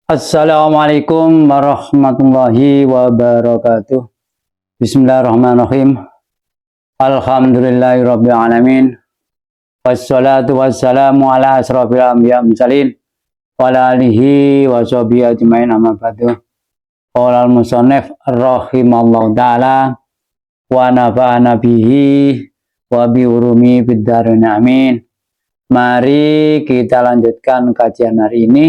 Assalamualaikum warahmatullahi wabarakatuh. Bismillahirrahmanirrahim. Alhamdulillahirabbil alamin. Wassalatu wassalamu ala asrofil anbiya mursalin wa ala alihi wa sahbihi ajmain amma ba'du. Qala al-musannif rahimallahu taala wa nafa'ana bihi wa bi urumi fid dharain amin. Mari kita lanjutkan kajian hari ini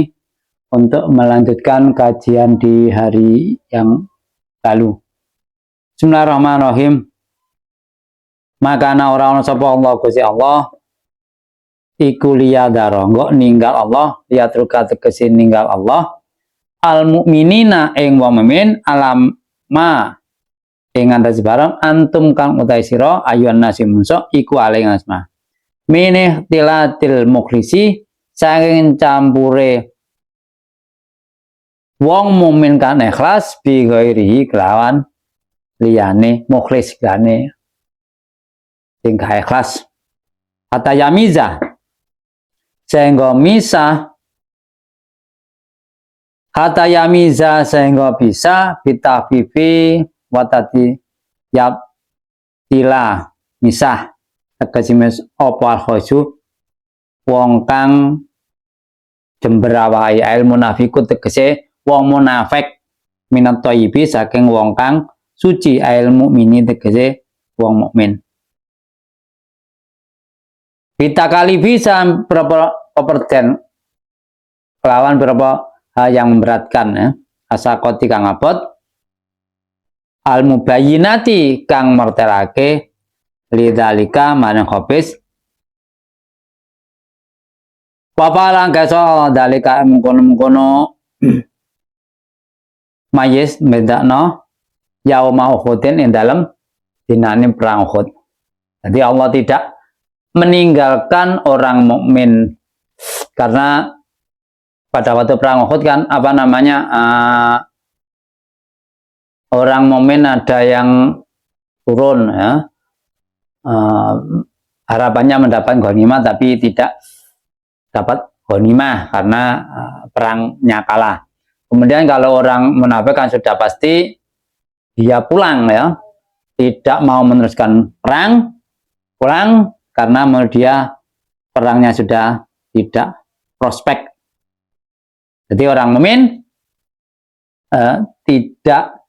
untuk melanjutkan kajian di hari yang lalu. Bismillahirrahmanirrahim. Maka orang sapa Allah Gusti Allah iku liyadaro nggo ninggal Allah, liyatruka tegese ninggal Allah al mukminina ing wong mukmin alam ma ing antas barang antum kang utai sira ayuhan nasi musa iku aling asma minih tilatil mukhlisi saking campure wong mukmin kan ikhlas bi ghairihi kelawan liyane mukhlis liyane sing ikhlas hatta yamiza sehingga misah hatta yamiza sehingga bisa bitafifi watati yap tila misah tegese opal khosu wong kang jember awake ilmu munafiqut tegese wong munafik minat thayyibi saking wong kang suci ail mukmini tegese wong mukmin. Kita kali bisa berapa persen kelawan berapa hal yang memberatkan ya. Asakoti kang abot al mubayyinati kang martelake lidzalika manang khobis papalang gaso dalika mengkono mayis bedakno yauma Uhudin ing dalam dinane perang Uhud. Jadi Allah tidak meninggalkan orang mukmin karena pada waktu perang Uhud kan orang mukmin ada yang turun ya. Harapannya mendapat ghanimah tapi tidak dapat ghanimah karena perangnya kalah. Kemudian kalau orang munafik kan sudah pasti dia pulang ya, tidak mau meneruskan pulang karena menurut dia perangnya sudah tidak prospek. Jadi orang mukmin tidak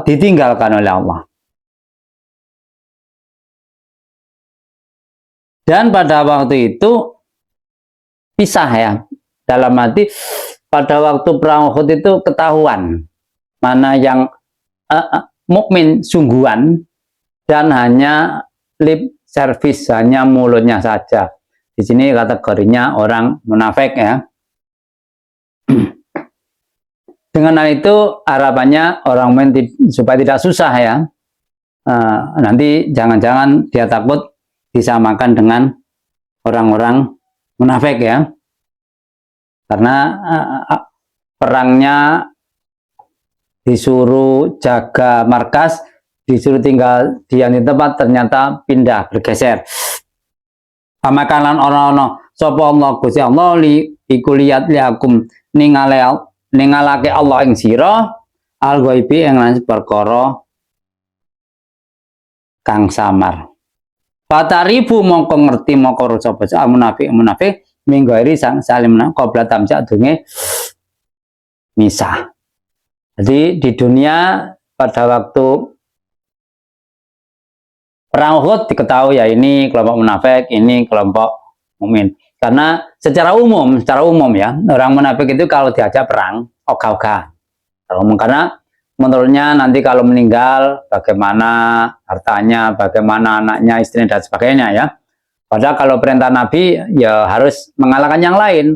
ditinggalkan oleh Allah. Dan pada waktu itu pisah ya. Dalam arti pada waktu perang Uhud itu ketahuan mana yang mukmin sungguhan dan hanya lip service, hanya mulutnya saja. Di sini kategorinya orang munafik ya. Dengan hal itu harapannya orang mukmin supaya tidak susah ya. Nanti jangan-jangan dia takut disamakan dengan orang-orang munafik ya. Karena perangnya disuruh jaga markas, disuruh tinggal di tempat, ternyata pindah bergeser. Pamakalan orang-orang sapa Allah Gusti Allah li iku liyat liakum ningalake Allah ing sira al ghaibi ing lan perkara kang samar. Fatarifu mongko ngerti mongko sapa munafik minggairi sang salim qabla tamsak dunge misah. Jadi di dunia pada waktu perang Uhud diketahui ya ini kelompok munafik, ini kelompok mukmin. Karena secara umum ya, orang munafik itu kalau diajak perang ogah-ogah. Karena menurutnya nanti kalau meninggal bagaimana hartanya, bagaimana anaknya, istrinya dan sebagainya ya. Padahal kalau perintah Nabi ya harus mengalahkan yang lain,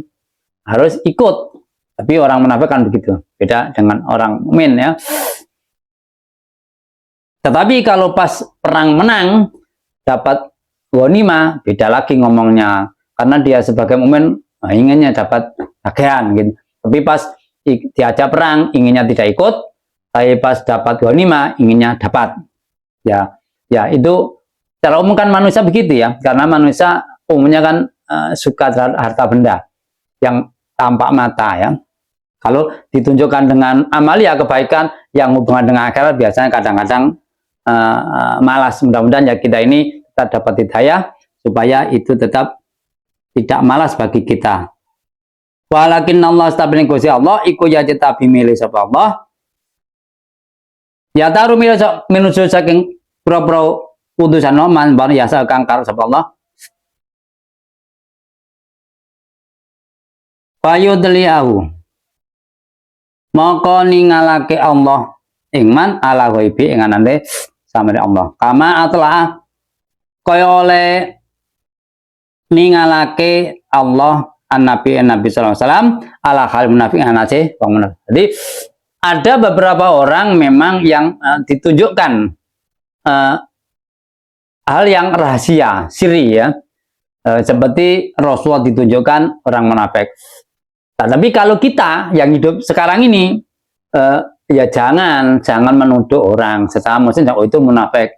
harus ikut. Tapi orang munafik kan begitu, beda dengan orang mukmin ya. Tetapi kalau pas perang menang dapat ghanimah, beda lagi ngomongnya. Karena dia sebagai mukmin inginnya dapat bagian gitu. Tapi pas diajak perang inginnya tidak ikut, tapi pas dapat ghanimah inginnya dapat. Ya itu secara umum kan manusia begitu ya, karena manusia umumnya kan suka terhadap harta benda. Yang tampak mata ya. Kalau ditunjukkan dengan amalia kebaikan yang hubungan dengan akhirat biasanya kadang-kadang malas. Mudah-mudahan ya kita ini kita dapat hidayah supaya itu tetap tidak malas bagi kita. Walakin Allah stabili Gusti Allah iku ya tetap milih sapa Allah. Ya taru minusu saking pro putusan man bar ya kang karo sapa Allah. Fayudliyahu maka ningalake Allah ingman ala ghaibi ing anane samare Allah. Kama atla kaya oleh ningalake Allah Nabi sallallahu alaihi wasallam ala hal munafik anase wong munafik. Jadi ada beberapa orang memang yang ditunjukkan hal yang rahasia, siri ya. Seperti Rasulullah ditunjukkan orang munafik. Nah, tapi kalau kita yang hidup sekarang ini ya jangan menuduh orang sesama muslim oh itu munafik.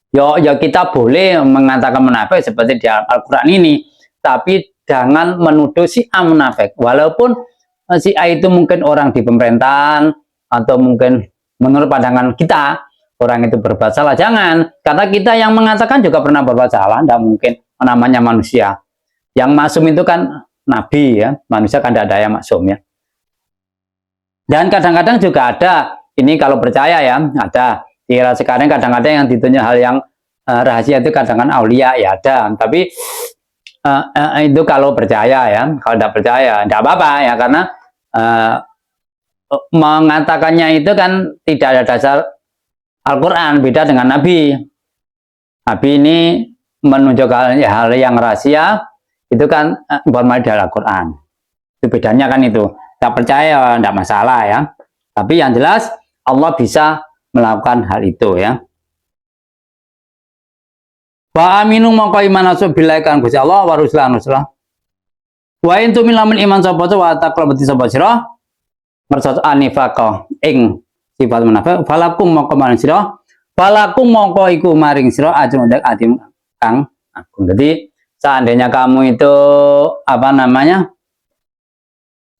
Ya kita boleh mengatakan munafik seperti di Al-Qur'an ini, tapi jangan menuduh si A munafik. Walaupun si A itu mungkin orang di pemerintahan atau mungkin menurut pandangan kita orang itu berbuat salah, jangan. Karena kita yang mengatakan juga pernah berbuat salah, tidak mungkin, namanya manusia. Yang maksum itu kan Nabi ya, manusia kan tidak ada yang maksum ya. Dan kadang-kadang juga ada, ini kalau percaya ya, ada. Di era sekarang kadang-kadang yang ditunjuk hal yang rahasia itu kadang-kadang aulia ya ada. Tapi itu kalau percaya ya, kalau tidak percaya tidak apa-apa ya, karena mengatakannya itu kan tidak ada dasar Al-Quran, beda dengan Nabi. Nabi ini menunjukkan hal yang rahasia itu kan informasi dari Al-Quran. Itu bedanya kan itu. Tidak percaya tidak masalah ya. Tapi yang jelas Allah bisa melakukan hal itu ya. Wa aminu maka iman asu bilaikan Gusti Allah wa rusulan rusulah. Wa in tumilamin iman sapa wa taqrabati sapa sira mersat anifaqah ing sifat munafik falakum maka maring sira falakum maka iku maring sira ajrun dak adim kang agung. Jadi seandainya kamu itu apa namanya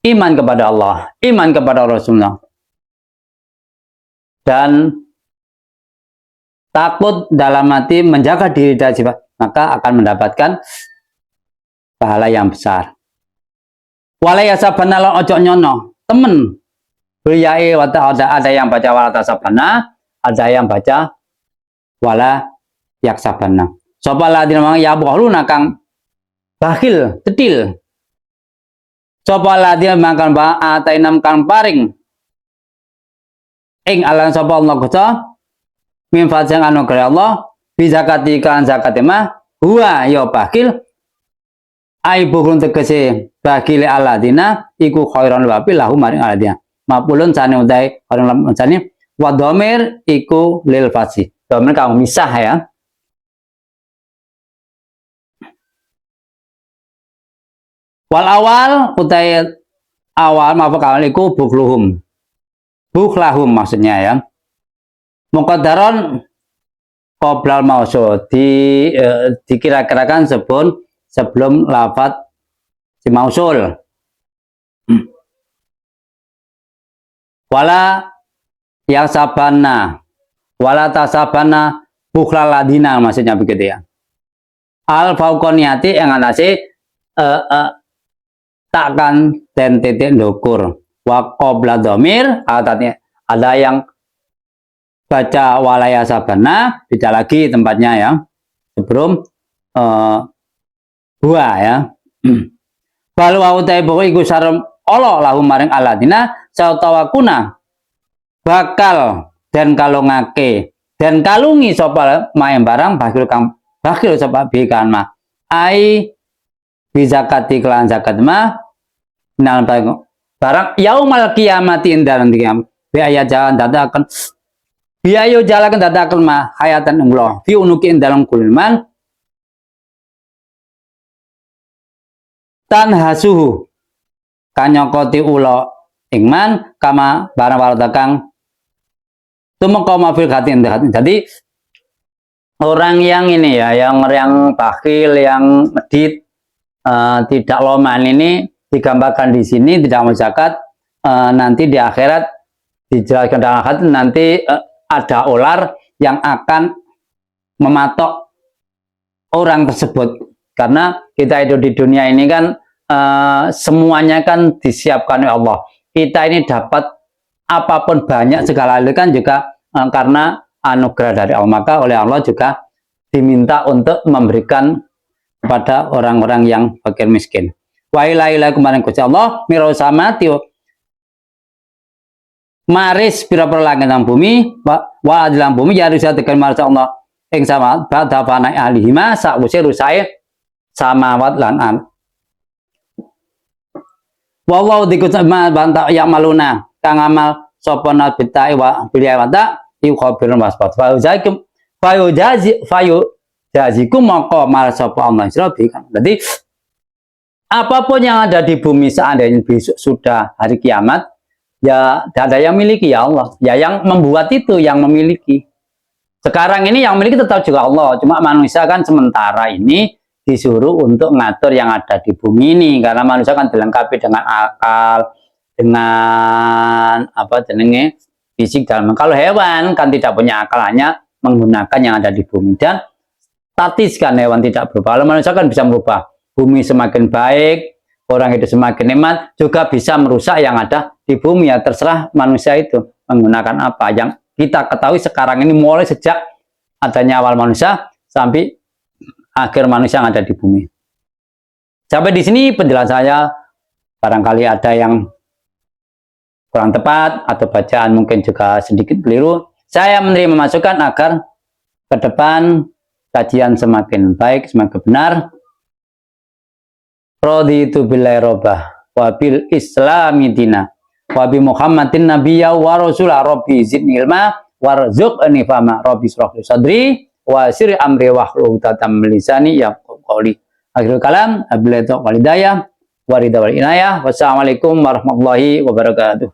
iman kepada Allah, iman kepada Rasulullah dan takut dalam hati menjaga diri dari sifat, maka akan mendapatkan pahala yang besar. Walaya sabana lan ojo nyono temen beliau ada yang baca wala tasabana, ada yang baca wala yaksabana. Sapa ladina mang ya boluna kang bakhil detil. Sapa ladina makan ba atainam kang paring ing alan sapa Allah Gusti min fajang anugerah Allah bisa katikan zakat mah huwa ya bakhil ai bukrun tegese bakhil aladina iku khairan wa lahu maring aladina mapulun sane utai orang sane wa dhamir iku lil fasi dhamir kamu misah ya. Wal awal utai awal maaf kawal iku bukhlahum maksudnya ya. Muqaddaron qoblal mausul dikira-kirakan sebelum lafaz si mausul. Wala yang sabana wala tasabana bukhlal ladina maksudnya begitu ya. Al fauqoniati yang anase takkan dan titik ndukur wa qabla dhamir ada yang baca walaya sabana beda lagi tempatnya ya sebelum buah ya. Balu utai pokok iku sarem Allah lahu maring aladina sautawakuna bakal dan kalungake dan kalungi sapa maem barang bakil sapa bikan mah ai bizakati kelan zakat mah nang barang yaumal kiamati indalan diam biaya jalan dadakan biayo jalakan dadakan mah hayatan Allah fi unuki indalan kulman tanhasuhu kanyokoti ulo ingman kama barang waradakang tumeka mafil hati. Jadi orang yang ini ya yang bakhil yang medit tidak loman ini digambarkan di sini tidak mau zakat, nanti di akhirat dijelaskan dalam akhirat nanti ada ular yang akan mematok orang tersebut, karena kita hidup di dunia ini kan semuanya kan disiapkan oleh Allah. Kita ini dapat apapun banyak segala hal kan juga karena anugerah dari Allah, maka oleh Allah juga diminta untuk memberikan kepada orang-orang yang fakir miskin. Wa ilaha kemarin Gusti Allah mirausamati maris pira-pira langit dan bumi wa adlan bumi ya rusak tekan maris Allah ing sama ba'da fana alihima sakwise rusae samawat lan an. Wa dikut ma banta ya maluna kang amal sapa nabi ta'i wa biliyata ikhobirun wasbat fayuzakum fayujazikum maka mal sapa Allah sirabi kan. Jadi apapun yang ada di bumi seandainya besok sudah hari kiamat, ya tidak ada yang miliki ya Allah. Ya yang membuat itu yang memiliki. Sekarang ini yang memiliki tetap juga Allah. Cuma manusia kan sementara ini disuruh untuk ngatur yang ada di bumi ini. Karena manusia kan dilengkapi dengan akal, dengan apa jenenge fisik dalam. Kalau hewan kan tidak punya akal, hanya menggunakan yang ada di bumi. Dan statis kan hewan tidak berubah. Kalau manusia kan bisa merubah. Bumi semakin baik, orang hidup semakin nikmat, juga bisa merusak yang ada di bumi. Ya terserah manusia itu menggunakan apa. Yang kita ketahui sekarang ini mulai sejak adanya awal manusia sampai akhir manusia yang ada di bumi. Sampai di sini penjelasan saya, barangkali ada yang kurang tepat atau bacaan mungkin juga sedikit keliru. Saya menerima masukan agar ke depan kajian semakin baik, semakin benar. Raditu billahi robah wa bil islami dina wa bi muhammadin nabiyya wa rasulah rabbi zidni ilma warzuqni fahma rabbi shrah li sadri wa sir amri wahlul 'uqdatam min lisani yafqahu qawli. Akhirul kalam, wabillahi taufiq wal hidayah wa ridha wal inayah. Wassalamualaikum warahmatullahi wabarakatuh.